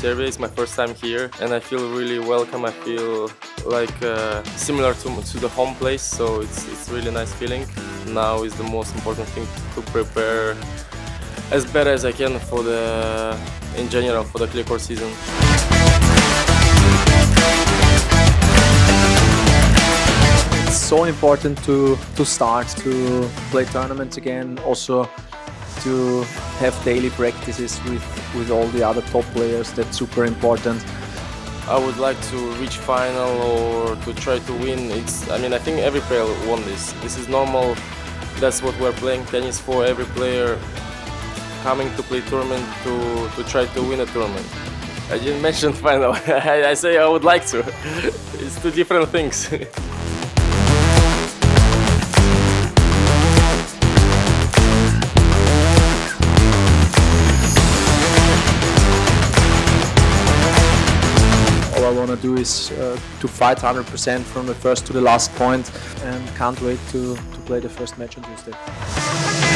Serbia. It's my first time here and I feel really welcome. I feel like similar to the home place, so it's really nice feeling. Now is the most important thing to prepare as better as I can for in general for the clay court season. It's so important to start to play tournaments again, also to have daily practices with all the other top players. That's super important. I would like to reach final or to try to win. I think every player won this. This is normal. That's what we're playing tennis for. Every player coming to play tournament to try to win a tournament. I didn't mention final. I say I would like to. It's two different things. All I want to do is to fight 100% from the first to the last point, and can't wait to play the first match on Tuesday.